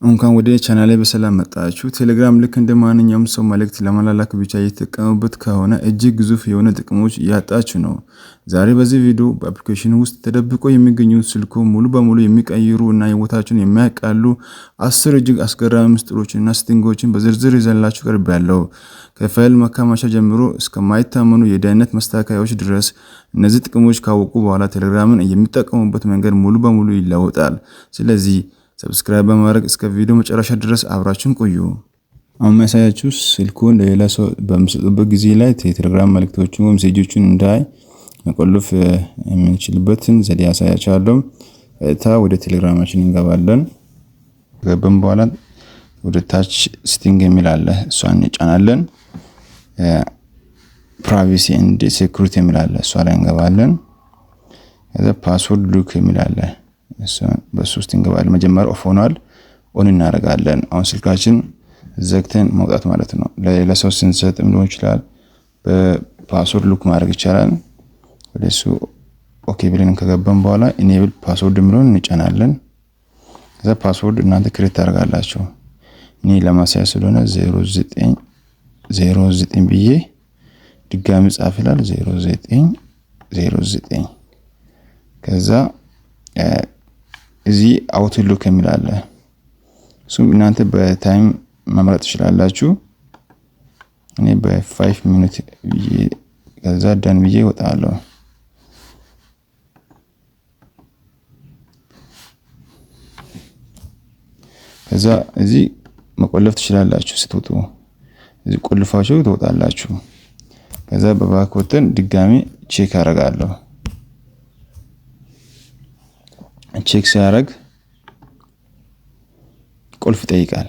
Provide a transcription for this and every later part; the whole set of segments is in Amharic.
እንኳን ወደ ቻናሌ በሰላም መጣችሁ። ቴሌግራም ልክ እንደማንኛውም ሰው መልእክት ለመላላክ ብቻ እየተጠቀሙበት ከሆነ እጅግ ግዙፍ የሆነ ጥቅሞች እያጣችሁ ነው። ዛሬ በዚህ ቪዲዮ በአፕሊኬሽኑ ውስጥ ተደብቆ የሚገኙ ስልኮ ሙሉ በሙሉ የሚቀይሩ እና ህይወታችሁን የሚያቃሉ 10 እጅግ አስገራሚ ምስጢሮችና ሴቲንጎችን በዝርዝር ይዘንላችሁ ቀርቤያለሁ። ከፋይል ማከማቻ ጀምሮ እስከማይታመኑ የደህንነት ማስተካከያዎች ድረስ እነዚህ ጥቅሞች ካወቁ በኋላ ቴሌግራምን የሚጠቀሙበት መንገድ ሙሉ በሙሉ ይለወጣል። ስለዚህ ሰብስክራይብ በማድረግ እስከ ቪዲዮ መጨረሻ ድረስ አብራችሁን ቆዩ። አሁን ማሳያችሁ ስልኩን ለሌላ ሰው በምሰጡበት ጊዜ ላይ የቴሌግራም መልእክቶችን ወይም ሜሴጆችን እንዳይ መቆለፍ የምንችልበትን ዘዴ ያሳያችኋለሁ። ወደ ቴሌግራማችን እንገባለን። ከገባን በኋላ ወደ ታች ሴቲንግ የሚል አለ፣ እሷን እንጫናለን። ፕራይቬሲ ኤንድ ሴኩሪቲ የሚል አለ፣ እሷ ላይ እንገባለን። ከዛ ፓስወርድ ሉክ የሚል አለ፣ በሱ ውስጥ እንገባለን። መጀመሪያ ኦፍ ሆኗል፣ ኦን እናደርጋለን። አሁን ስልካችን ዘግተን መውጣት ማለት ነው። ለሌላ ሰው ስንሰጥም ሊሆን ይችላል። በፓስወርድ ሉክ ማድረግ ይቻላል። ወደሱ ኦኬ ብለን ከገባን በኋላ ኢኔብል ፓስወርድ የሚለውን እንጫናለን። ከዛ ፓስወርድ እናንተ ክሬት ታደርጋላችሁ። እኔ ለማሳያ ስለሆነ 0909 ብዬ ድጋሚ ጻፍ ይላል። 0909 ከዛ እዚህ አውትሉክ የሚል አለ። እሱም እናንተ በታይም መምረጥ ትችላላችሁ። እኔ በ5 ሚኒት ብዬ ከዛ ዳን ብዬ እወጣለሁ። ከዛ እዚህ መቆለፍ ትችላላችሁ። ስትወጡ እዚህ ቆልፋችሁ ትወጣላችሁ። ከዛ በባክ ወጥተን ድጋሚ ቼክ አደርጋለሁ። ቼክ ሲያደርግ ቁልፍ ይጠይቃል።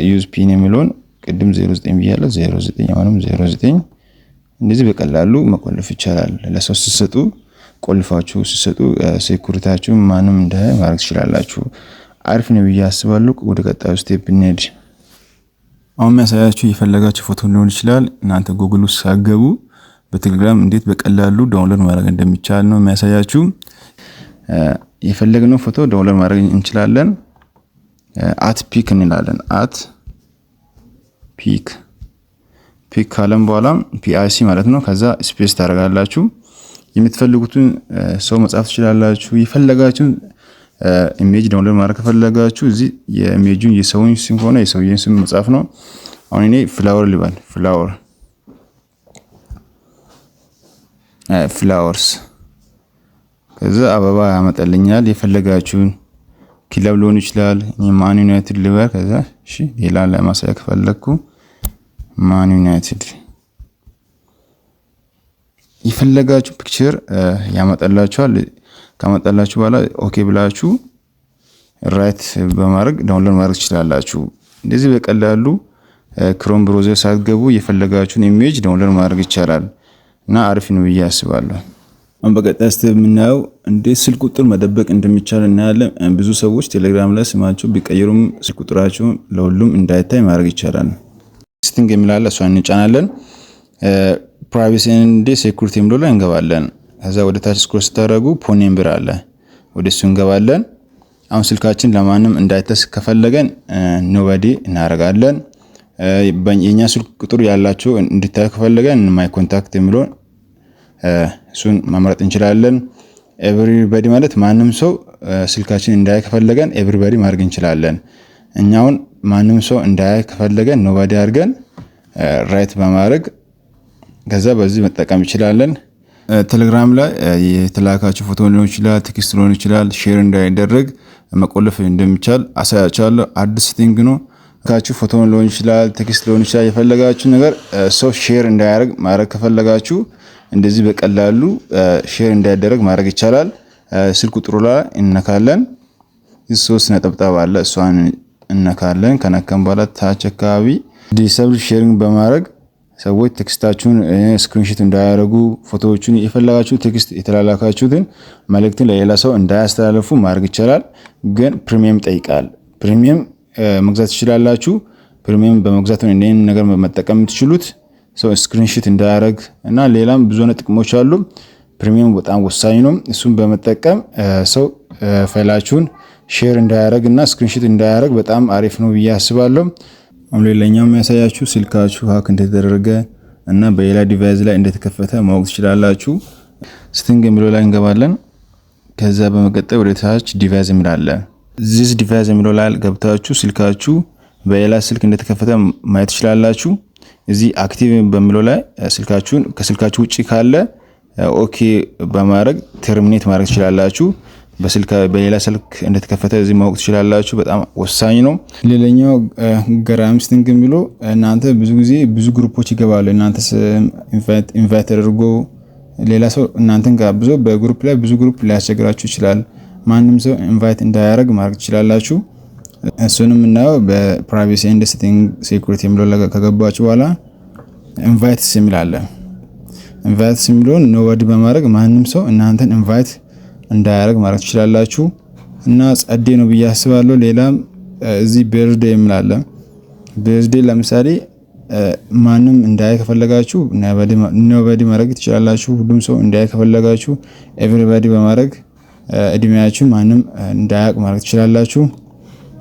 ዩዝ ፒን የሚለውን ቅድም 09 ብያለሁ። 09 አሁንም 09 እንደዚህ በቀላሉ መቆለፍ ይቻላል። ለሰው ሲሰጡ ቆልፋችሁ ሲሰጡ ሴኩሪቲያችሁ ማንም እንዳይ ማድረግ ትችላላችሁ። አሪፍ ነው ብዬ አስባለሁ። ወደ ቀጣዩ ስቴፕ እንሄድ። አሁን የሚያሳያችሁ የፈለጋችሁ ፎቶ ሊሆን ይችላል። እናንተ ጉግል ውስጥ ሳገቡ በቴሌግራም እንዴት በቀላሉ ዳውንሎድ ማድረግ እንደሚቻል ነው የሚያሳያችሁ። የፈለግነው ፎቶ ዳውንሎድ ማድረግ እንችላለን። @ፒክ እንላለን። @ፒክ ካለም በኋላ PIC ማለት ነው። ከዛ ስፔስ ታደርጋላችሁ። የምትፈልጉትን ሰው መጻፍ ትችላላችሁ። የፈለጋችሁን ኢሜጅ ዳውንሎድ ማድረግ ከፈለጋችሁ እዚህ የኢሜጁን የሰውን ስም ሆነ የሰውየውን ስም መጻፍ ነው። አሁን እኔ ፍላወር ልባል። ፍላወርስ ከዛ አበባ ያመጣልኛል። የፈለጋችሁን ክለብ ሊሆን ይችላል። እኔ ማን ዩናይትድ ልበል። ከዛ እሺ ሌላ ለማሳያ ከፈለኩ ማን ዩናይትድ የፈለጋችሁ ፒክቸር ያመጣላችኋል። ካመጣላችሁ በኋላ ኦኬ ብላችሁ ራይት በማድረግ ዳውንሎድ ማድረግ ትችላላችሁ። እንደዚህ በቀላሉ ክሮም ብራውዘር ሳትገቡ የፈለጋችሁን ኢሜጅ ዳውንሎድ ማድረግ ይቻላል እና አሪፍ ነው ብዬ አስባለሁ። አሁን በቀጣይ ስቴፕ የምናየው እንዴት ስልክ ቁጥር መደበቅ እንደሚቻል እናያለን። ብዙ ሰዎች ቴሌግራም ላይ ስማቸው ቢቀይሩም ስልክ ቁጥራቸው ለሁሉም እንዳይታይ ማድረግ ይቻላል። ሴቲንግ የሚላለ እሷን እንጫናለን። ፕራይቬሲ ኤንድ ሴኩሪቲ የሚለው ላይ እንገባለን። ከዛ ወደ ታች ስክሮል ስታደርጉ ፎን ነምበር አለ፣ ወደሱ እንገባለን። አሁን ስልካችን ለማንም እንዳይተስ ከፈለገን ኖባዲ እናደርጋለን። የኛ ስልክ ቁጥር ያላችሁ እንድታይ ከፈለገን ማይ ኮንታክት የሚለውን እሱን መምረጥ እንችላለን። ኤቭሪባዲ ማለት ማንም ሰው ስልካችን እንዳያይ ከፈለገን ኤቭሪባዲ ማድረግ እንችላለን። እኛውን ማንም ሰው እንዳያይ ከፈለገን ኖባዲ አድርገን ራይት በማድረግ ከዛ በዚህ መጠቀም እንችላለን። ቴሌግራም ላይ የተላካችሁ ፎቶ ሊሆን ይችላል፣ ቴክስት ሊሆን ይችላል። ሼር እንዳይደረግ መቆለፍ እንደሚቻል አሳያችኋለሁ። አዲስ ሴቲንግ ነው። ካችሁ ፎቶ ሊሆን ይችላል፣ ቴክስት ሊሆን ይችላል። የፈለጋችሁ ነገር ሰው ሼር እንዳያደርግ ማድረግ ከፈለጋችሁ እንደዚህ በቀላሉ ሼር እንዳይደረግ ማድረግ ይቻላል። ስልክ ቁጥሩ ላይ እንነካለን። እዚህ 3 ነጥብ አለ፣ እሷን እንነካለን። ከነካን በኋላ ታች አካባቢ ዲሰብል ሼሪንግ በማድረግ ሰዎች ቴክስታችሁን ስክሪንሾት እንዳያደርጉ ፎቶዎቹን የፈለጋችሁ ቴክስት የተላላካችሁትን መልእክትን ለሌላ ሰው እንዳያስተላልፉ ማድረግ ይቻላል። ግን ፕሪሚየም ይጠይቃል። ፕሪሚየም መግዛት ትችላላችሁ። ፕሪሚየም በመግዛት ነው እንደዚህ ነገር መጠቀም የምትችሉት። ሰው ስክሪንሾት እንዳያደርግ እና ሌላም ብዙ ጥቅሞች አሉ። ፕሪሚየም በጣም ወሳኝ ነው። እሱን በመጠቀም ሰው ፋይላችሁን ሼር እንዳያደርግ እና ስክሪንሾት እንዳያደርግ በጣም አሪፍ ነው ብዬ አስባለሁ። ሌላኛው የሚያሳያችሁ ስልካችሁ ሀክ እንደተደረገ እና በሌላ ዲቫይስ ላይ እንደተከፈተ ማወቅ ትችላላችሁ። ሴቲንግ የሚለው ላይ እንገባለን። ከዛ በመቀጠል ወደ ታች ዲቫይስ የሚል አለ። ዚስ ዲቫይስ የሚለው ላይ ገብታችሁ ስልካችሁ በሌላ ስልክ እንደተከፈተ ማየት ትችላላችሁ። እዚህ አክቲቭ በሚለው ላይ ስልካችሁን ከስልካችሁ ውጪ ካለ ኦኬ በማድረግ ተርሚኔት ማድረግ ትችላላችሁ። በሌላ ስልክ እንደተከፈተ እዚህ ማወቅ ትችላላችሁ። በጣም ወሳኝ ነው። ሌላኛው ገራሚ ሴቲንግ የሚለው እናንተ ብዙ ጊዜ ብዙ ግሩፖች ይገባሉ። እናንተ ኢንቫይት ተደርጎ ሌላ ሰው እናንተን ጋብዞ በግሩፕ ላይ ብዙ ግሩፕ ሊያስቸግራችሁ ይችላል። ማንም ሰው ኢንቫይት እንዳያደርግ ማድረግ ትችላላችሁ። እሱንም እናየው በፕራይቬሲ ኤንድ ሴኩሪቲ የሚለው ላይ ከገባችሁ በኋላ ኢንቫይትስ የሚል አለ። ኢንቫይትስ የሚለውን ኖባዲ በማድረግ ማንም ሰው እናንተን ኢንቫይት እንዳያደርግ ማድረግ ትችላላችሁ እና ጸዴ ነው ብዬ አስባለሁ። ሌላም እዚህ በርዝዴ የሚል አለ። በርዝዴ ለምሳሌ ማንም እንዳያይ ከፈለጋችሁ ኖባዲ ማድረግ ትችላላችሁ። ሁሉም ሰው እንዳያይ ከፈለጋችሁ ኤቭሪባዲ በማድረግ እድሜያችሁን ማንም እንዳያውቅ ማድረግ ትችላላችሁ።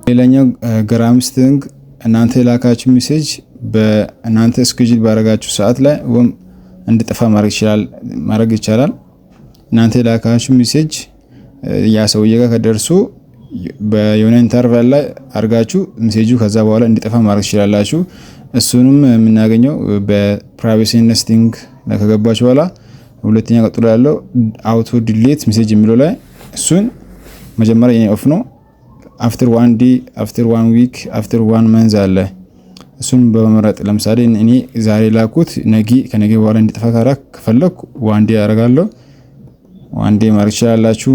ሌላኛው ገራሚ ሴቲንግ እናንተ የላካችሁ ሜሴጅ በእናንተ ስኬጁል ባረጋችሁ ሰዓት ላይ ወይም እንድጠፋ ማድረግ ይቻላል። እናንተ የላካችሁ ሜሴጅ ያ ሰውዬ ጋር ከደርሶ በየሆነ ኢንተርቫል ላይ አርጋችሁ ሜሴጁ ከዛ በኋላ እንዲጠፋ ማድረግ ትችላላችሁ። እሱንም የምናገኘው በፕራይቬሲ ሴቲንግ ላይ ከገባችሁ በኋላ ሁለተኛ ቀጥሎ ያለው አውቶ ዲሊት ሜሴጅ የሚለው ላይ እሱን መጀመሪያ የኔ ኦፍ ነው። አፍተር 1 ዴይ አፍተር 1 ዊክ አፍተር 1 መንዝ አለ። እሱን በመምረጥ ለምሳሌ እኔ ዛሬ ላኩት ከነገ በኋላ እንዲጠፋ ከፈለኩ 1 ዴይ አደርጋለሁ። 1 ዴይ ማድረግ ትችላላችሁ።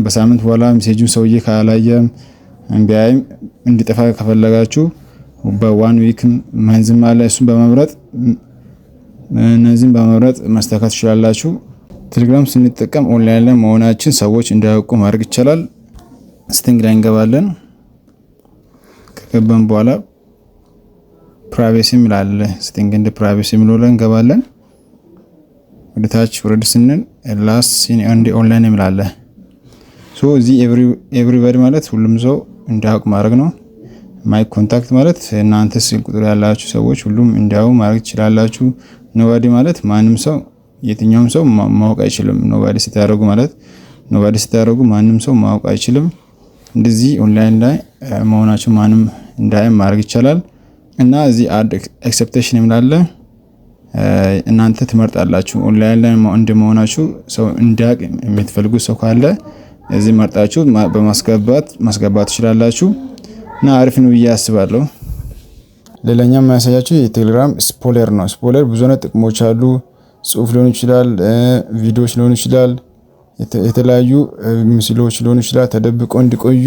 በሳምንት በኋላ ሜሴጁን ሰውዬ ካላየም እንቢያይም እንዲጠፋ ከፈለጋችሁ በ1 ዊክ መንዝም አለ። እሱን በመምረጥ እነዚህን በመምረጥ ማስተካከል ትችላላችሁ። ቴሌግራም ስንጠቀም ኦንላይን ላይ መሆናችን ሰዎች እንዳያውቁ ማድረግ ይቻላል። ሴቲንግ ላይ እንገባለን። ከገባን በኋላ ፕራይቬሲ የሚላል ሴቲንግ እንደ ፕራይቬሲ የሚለው ላይ እንገባለን። ወደ ታች ወረድ ስንል ላስት ሲን ኤንድ ኦንላይን የሚላል ሶ እዚህ ኤቭሪባዲ ማለት ሁሉም ሰው እንዳያውቅ ማድረግ ነው። ማይ ኮንታክት ማለት እናንተ ስልክ ቁጥር ያላችሁ ሰዎች ሁሉም እንዲያው ማድረግ ትችላላችሁ። ኖባዲ ማለት ማንም ሰው የትኛውም ሰው ማወቅ አይችልም። ኖባዲ ስታደርጉ ማንም ሰው ማወቅ አይችልም። እንደዚህ ኦንላይን ላይ መሆናችሁ ማንም እንዳያም ማድረግ ይቻላል። እና እዚህ አድ ኤክሰፕቴሽን የሚላለ እናንተ ትመርጣላችሁ። ኦንላይን ላይ እንደመሆናችሁ ሰው እንዲያውቅ የምትፈልጉ ሰው ካለ እዚህ መርጣችሁ ማስገባት ትችላላችሁ። እና አሪፍ ነው ብዬ አስባለሁ። ሌላኛው የሚያሳያችሁ የቴሌግራም ስፖይለር ነው። ስፖይለር ብዙ አይነት ጥቅሞች አሉ። ጽሁፍ ሊሆን ይችላል፣ ቪዲዮዎች ሊሆን ይችላል፣ የተለያዩ ምስሎች ሊሆን ይችላል ተደብቆ እንዲቆዩ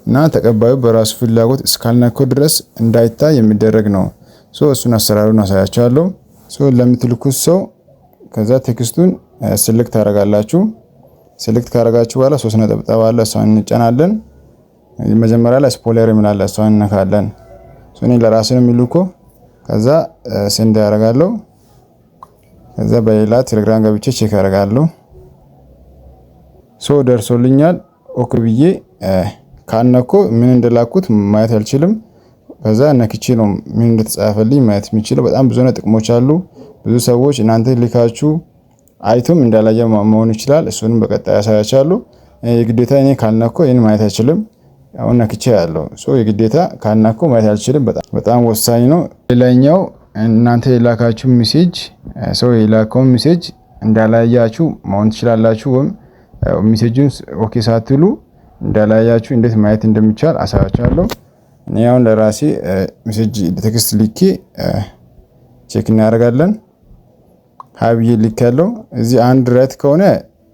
እና ተቀባዩ በራሱ ፍላጎት እስካልነካው ድረስ እንዳይታይ የሚደረግ ነው። እሱን አሰራሩን አሳያችኋለሁ። ለምትልኩት ሰው ከዛ ቴክስቱን ሴሌክት ታደርጋላችሁ። ሴሌክት ካደረጋችሁ በኋላ 3 ነጠብጣብ አለ፣ እሷን እንጫናለን። መጀመሪያ ላይ ስፖይለር የሚላል እሷን እንነካለን። እኔ ለራሴ ነው የሚልኮ። ከዛ ሴንድ ያደርጋለሁ። ከዛ በሌላ ቴሌግራም ገብቼ ቼክ አደርጋለሁ። ደርሶልኛል። ኦኬ ብዬ ካነኮ ምን እንደላኩት ማየት አልችልም። ከዛ ነክቼ ነው ምን እንደተጻፈልኝ ማየት የሚችለው። በጣም ብዙ ጥቅሞች አሉ። ብዙ ሰዎች እናንተ ልካችሁ አይቶም እንዳላየ መሆን ይችላል። እሱንም በቀጣይ ያሳያቻለሁ። የግዴታ እኔ ካልነኮ ይሄን ማየት አይችልም። አሁን ነክቼ ያለው የግዴታ ካልነኮ ማየት አልችልም። በጣም ወሳኝ ነው። ሌላኛው እናንተ የላካችሁ ሜሴጅ ሰው የላከው ሜሴጅ እንዳላያችሁ መሆን ትችላላችሁ። ወይም ሜሴጁን ኦኬ ሳትሉ እንዳላያችሁ እንዴት ማየት እንደሚቻል አሳያችኋለሁ። እኔ አሁን ለራሴ ሜሴጅ ቴክስት ልኬ ቼክ እናደርጋለን። ሀብዬ ልኬያለሁ። እዚህ አንድ ራይት ከሆነ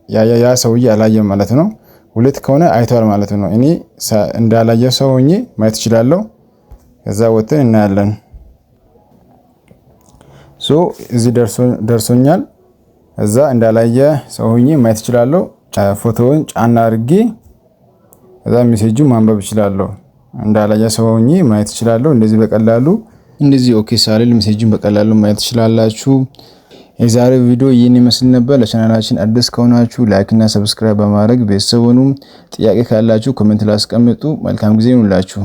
ያ ሰውዬ አላየም ማለት ነው። 2 ከሆነ አይቷል ማለት ነው። እኔ እንዳላየ ሰው ሆኜ ማየት እችላለሁ። ከዛ ወጥተን እናያለን። እዚህ ደርሶኛል። እዛ እንዳላየ ሰው ሆኜ ማየት እችላለሁ። ፎቶውን ጫና አድርጌ ከዛ ሜሴጁ ማንበብ እችላለሁ። እንዳላየ ሰው ሆኜ ማየት እችላለሁ። እንደዚህ በቀላሉ እንደዚህ ኦኬ ሳልል ሜሴጁን በቀላሉ ማየት ትችላላችሁ። የዛሬው ቪዲዮ ይህን ይመስል ነበር። ለቻናላችን አዲስ ከሆናችሁ ላይክ እና ሰብስክራይብ በማድረግ ቤተሰብ ሁኑ። ጥያቄ ካላችሁ ኮሜንት ላይ አስቀምጡ። መልካም ጊዜ ይሁንላችሁ።